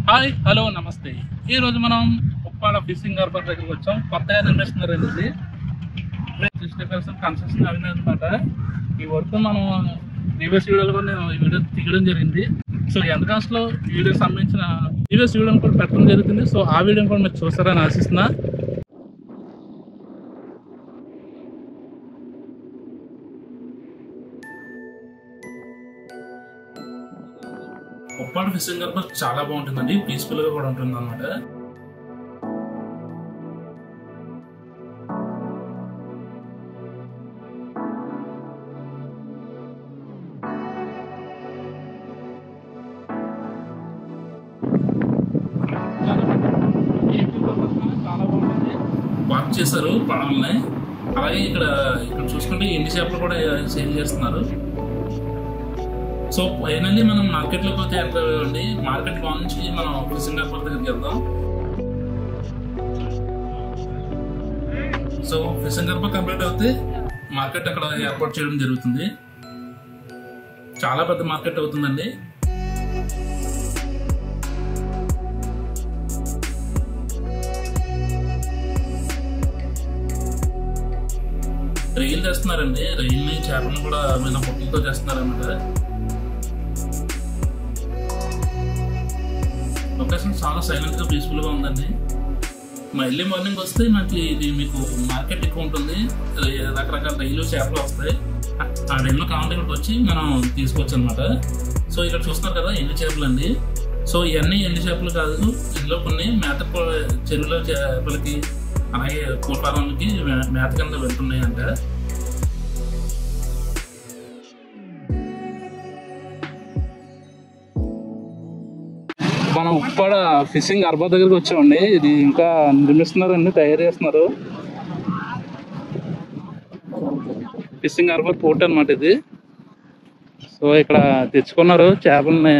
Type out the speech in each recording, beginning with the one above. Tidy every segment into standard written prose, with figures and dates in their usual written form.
Hi hello నమస్తే. ఈరోజు మనం ఉప్పాడ ఫిషింగ్ హార్బర్ దగ్గరికి వచ్చాం. కొత్తగా నిర్మిస్తున్నారు ఇది 60% కన్స్ట్రక్షన్ అయింది అనమాట. ఈ వర్క్ మనం ప్రీవియస్ వీడియోలో కూడా నేను ఈ వీడియో తీయడం జరిగింది. సో ఎంత కాస్ట్లో వీడియోకి సంబంధించిన ప్రీవియస్ వీడియోని కూడా పెట్టడం జరుగుతుంది. సో ఆ వీడియోని కూడా మీరు చూస్తారని ఆశిస్తున్నా. ఉప్పాడ ఫిషింగ్ హార్బర్ చాలా బాగుంటుందండి, పీస్ఫుల్ గా కూడా ఉంటుంది అనమాట. చాలా బాగుంటుంది, పార్క్ చేశారు పడవల్ని. అలాగే ఇక్కడ చూసుకుంటే ఎండి చేపలు కూడా సేల్ చేస్తున్నారు. సో ఫైనల్లీ మనం మార్కెట్లోకి అయితే ఎంటర్ అవ్వండి. మార్కెట్ లో నుంచి మనం ఫిషింగ్ హార్బర్ దగ్గరికి వెళ్దాం. సో ఫిషింగ్ హార్బర్ కంప్లీట్ అవుతే మార్కెట్ అక్కడ ఏర్పాటు చేయడం జరుగుతుంది. చాలా పెద్ద మార్కెట్ అవుతుందండి. రొయ్యలు చేస్తున్నారండి, రొయ్యల్ని చేపలను కూడా మన పొట్టులతో చేస్తున్నారు అన్నమాట. లొకేషన్ చాలా సైలెంట్ గా పీస్ఫుల్ గా ఉందండి. ఎర్లీ మార్నింగ్ వస్తే మనకి ఇది మీకు మార్కెట్ ఎక్కువ ఉంటుంది, రకరకాల రొయ్యలు చేపలు వస్తాయి. ఆ టైంలో కావాలంటే ఇక్కడికి వచ్చి మనం తీసుకోవచ్చు అనమాట. సో ఇక్కడ చూస్తున్నారు కదా ఎండు చేపలు అండి. సో ఇవన్నీ ఎండు చేపలు కాదు, ఇందులో కొన్ని మేత చెరువులో చేపలకి అలాగే కోటారాలకి మేత కింద వెళ్తున్నాయి అంట. మనం ఉప్పాడ ఫిషింగ్ హార్బర్ దగ్గరికి వచ్చామండి. ఇది ఇంకా నిర్మిస్తున్నారండి, తయారు చేస్తున్నారు. ఫిషింగ్ హార్బర్ పోర్ట్ అనమాట ఇది. సో ఇక్కడ తెచ్చుకున్నారు చేపల్ని.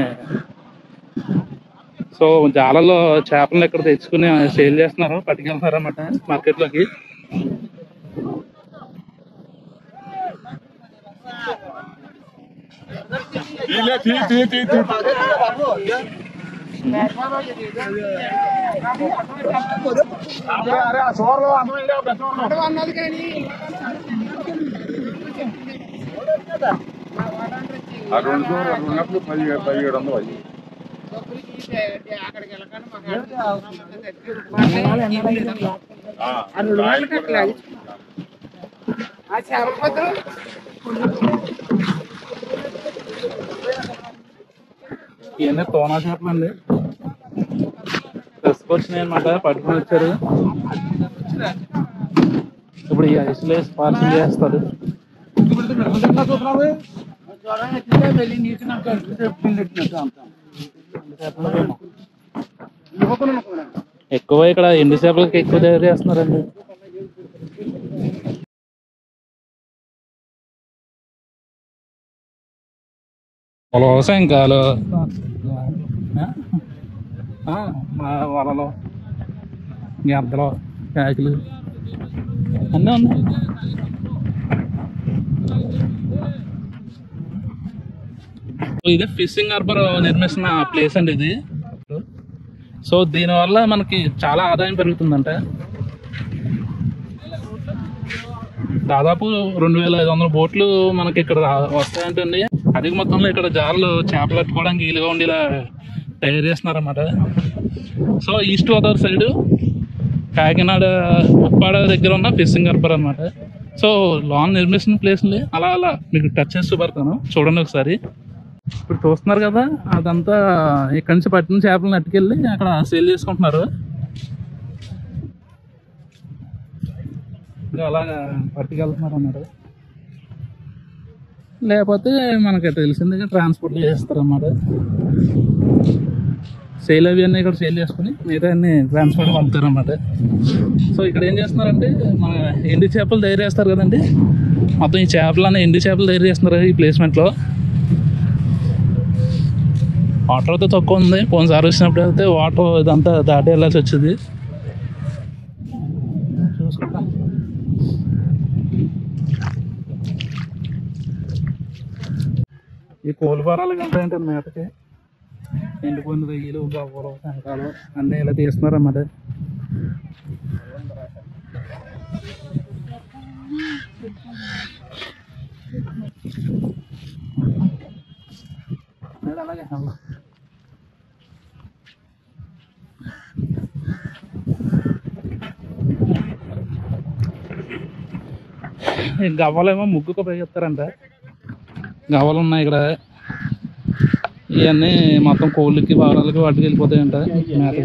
సో జాలలో చేపలను ఇక్కడ తెచ్చుకుని సేల్ చేస్తున్నారు, పట్టుకెళ్తున్నారు అన్నమాట మార్కెట్లోకి. ఇవన్నీ తోనా చేపలు అండి, తీసుకొచ్చినాయి అనమాట. పట్టుకుని వచ్చారు. ఇప్పుడు ఈ ఐస్లో వేసి పార్సల్ చేస్తారు. ఎక్కువ ఇక్కడ ఎండు చేపలకి ఎక్కువ తయారు చేస్తున్నారండి. సాయంకాలు వలలో గంతలు ప్యాకులు అన్నీ ఉన్నాయి. ఇదే ఫిషింగ్ హార్బర్ నిర్మిస్తున్న ప్లేస్ అండి ఇది. సో దీనివల్ల మనకి చాలా ఆదాయం పెరుగుతుందంట. దాదాపు 2500 బోట్లు మనకి ఇక్కడ వస్తాయంటండి. అధిక మొత్తంలో ఇక్కడ జార్లు చేపలు పట్టుకోవడానికి వీలుగా ఉండేలా తయారు చేస్తున్నారన్నమాట. So East Godavari side Kakinada Uppada దగ్గర ఉన్న ఫిషింగ్ హార్బర్ అనమాట. సో లాంగ్ నిర్మిస్తున్న ప్లేస్ని అలా అలా మీకు టచ్ చేసి చూపెడతాను, చూడండి ఒకసారి. ఇప్పుడు చూస్తున్నారు కదా, అదంతా ఇక్కడి నుంచి పట్టిన చేపలను అట్టుకెళ్ళి అక్కడ సేల్ చేసుకుంటున్నారు. అలాగా పట్టుకెళ్తున్నారు అన్నమాట. లేకపోతే మనకి తెలిసిందిగా ట్రాన్స్పోర్ట్ చేస్తారు అన్నమాట. సేల్ అవి అన్నీ ఇక్కడ సేల్ చేసుకుని మిగతా అన్ని ట్రాన్స్పోర్ట్ పంపుతారు అన్నమాట. సో ఇక్కడ ఏం చేస్తున్నారంటే మన ఎండి చేపలు తయారు చేస్తారు కదండి, మొత్తం ఈ చేపలన్నీ ఎండి చేపలు తయారు చేస్తున్నారు ఈ ప్లేస్మెంట్లో. వాటర్ అయితే తక్కువ ఉంది, పోయినసారి వచ్చినప్పుడు అయితే వాటర్ ఇదంతా దాటి వెళ్ళాల్సి వచ్చింది. చూసుకుంటా ఈ కోళ్ళ ఫారాలు ఎంత ఏంటండి మేతకి ఎండిపోయిన రొయ్యలు గవ్వలు శంఖాలు అన్నీ ఇలా తీస్తున్నారు అన్నమాట. అలాగే గవ్వలేమో ముగ్గుకు ఉపయోగిస్తారంట. గవ్వలు ఉన్నాయి ఇక్కడ. ఇవన్నీ మొత్తం కోళ్ళకి వారాలకి వాటికి వెళ్ళిపోతాయంట మేత.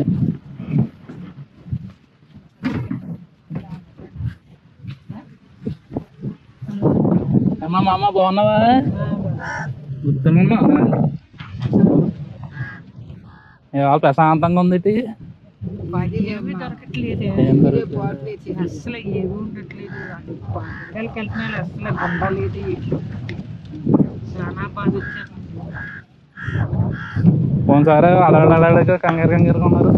అమ్మా మా అమ్మ బాగున్నావా? గుర్తున్నా ఇవాళ ప్రశాంతంగా ఉంది. పోయినసారి అడగడగా కంగారు కంగారుగా ఉన్నారు.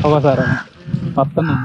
ఒకసారి వస్తాను.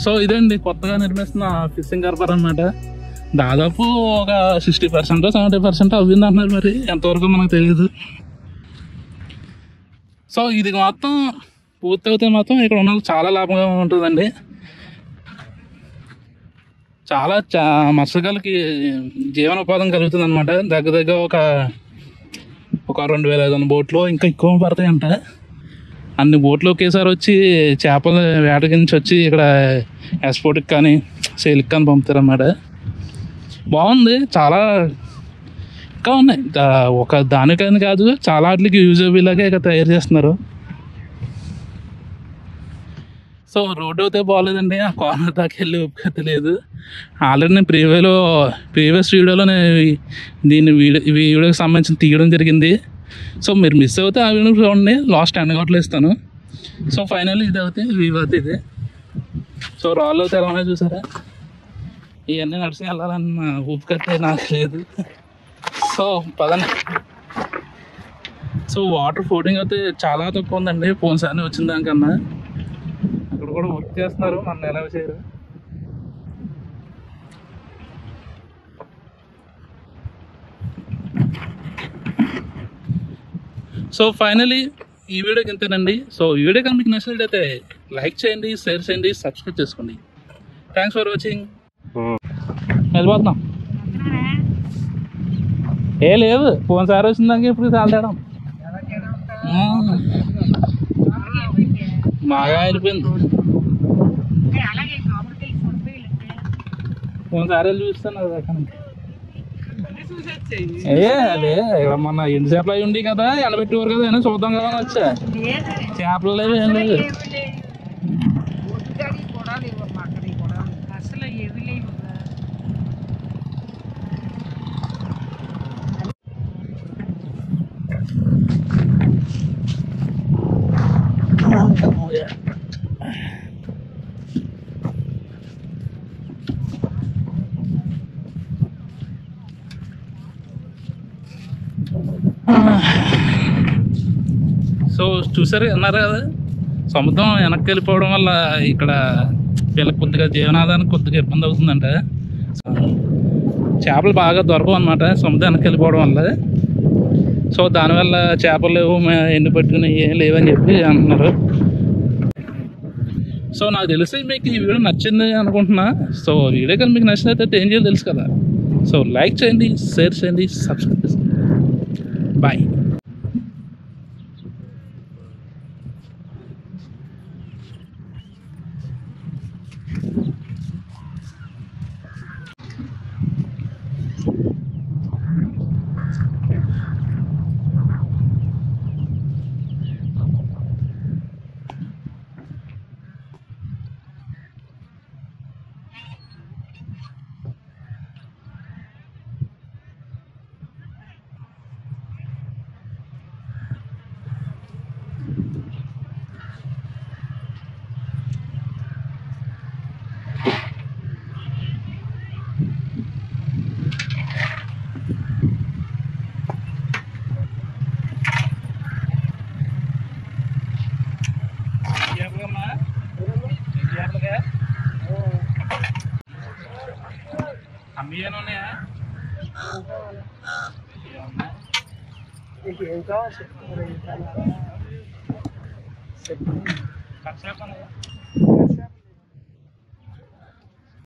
సో ఇదండి కొత్తగా నిర్మిస్తున్న ఫిషింగ్ హార్బర్ అన్నమాట. దాదాపు ఒక 60% 70% అవ్వింది అంటున్నారు. మరి ఎంతవరకు మనకు తెలియదు. సో ఇది మొత్తం పూర్తయితే మాత్రం ఇక్కడ ఉన్న చాలా లాభంగా ఉంటుందండి. చాలా మత్స్యకారులకి జీవనోపాధి కలుగుతుంది అనమాట. దగ్గర దగ్గర ఒక 2500 బోట్లు ఇంకా ఎక్కువ పడతాయంట. అన్ని బోట్లు ఒకేసారి వచ్చి చేపల వేటకి నుంచి వచ్చి ఇక్కడ ఎక్స్పోర్ట్కి కానీ సేల్కి కానీ పంపుతారన్నమాట. బాగుంది. చాలా ఇంకా ఉన్నాయి. ఒక దానికని కాదు, చాలా వాటికి యూజబుల్గా ఇక తయారు చేస్తున్నారు. సో రోడ్డు అయితే బాగోలేదండి. ఆ కార్నర్ దాకా వెళ్ళి ఒప్పుకైతే లేదు. ఆల్రెడీ నేను ప్రీవియస్ వీడియోలో ఈ వీడియోకి సంబంధించి తీయడం జరిగింది. సో మీరు మిస్ అవుతే ఆ వీడియో చూడండి. లాస్ట్ 10 గంటలు ఇస్తాను. సో ఫైనల్లీ ఇది అవుతే వ్యూ అవుతుంది ఇది. సో రాళ్ళు అయితే ఎలా చూసారా? ఇవన్నీ నడిచి వెళ్ళాలన్న ఊపికట్టే నాకు లేదు. సో పదండి. సో వాటర్ ఫోటింగ్ అయితే చాలా తక్కువ ఉందండి పోయినసారి వచ్చిన దానికన్నా. అక్కడ కూడా వర్క్ చేస్తున్నారు, మన ఎలా చేయరు. సో ఫైనలీ ఈ వీడియోకి ఇంతేనండి. సో ఈ వీడియో కనుక మీకు నచ్చినట్లయితే లైక్ చేయండి, షేర్ చేయండి, సబ్స్క్రైబ్ చేసుకోండి. Thanks for watching. వెళ్ళిపోతున్నాం. ఏ లేదు, పోయినసారి వచ్చిందాక ఇప్పుడు చాలడం బాగా అయిపోయింది. పోయినసారి వెళ్ళి చూస్తాను అక్కడ. అదే ఇక్కడ మొన్న ఎండు చేపలు అవి ఉండి కదా, ఎండబెట్టేవారు కదా, అయినా చూద్దాం కదా అని వచ్చా. చేపలు లేవు, ఏం లేదు. సో చూసారు అన్నారు కదా, సముద్రం వెనక్కి వెళ్ళిపోవడం వల్ల ఇక్కడ వీళ్ళకి కొద్దిగా జీవనాధారానికి కొద్దిగా ఇబ్బంది అవుతుందంట. చేపలు బాగా దొరకవు అనమాట సముద్రం వెనక్కి వెళ్ళిపోవడం వల్ల. సో దానివల్ల చేపలు లేవు, ఎండు పట్టుకుని ఏం లేవని చెప్పి అంటున్నారు. సో నాకు తెలిసి మీకు ఈ వీడియో నచ్చింది అనుకుంటున్నా. సో వీడియో కానీ మీకు నచ్చినట్లయితే ఏం చేయాలో తెలుసు కదా. సో లైక్ చేయండి, షేర్ చేయండి, సబ్స్క్రైబ్ చేసుకోండి. బాయ్. అమ్మేనా ఉన్నాయా? ఏం కావాలి?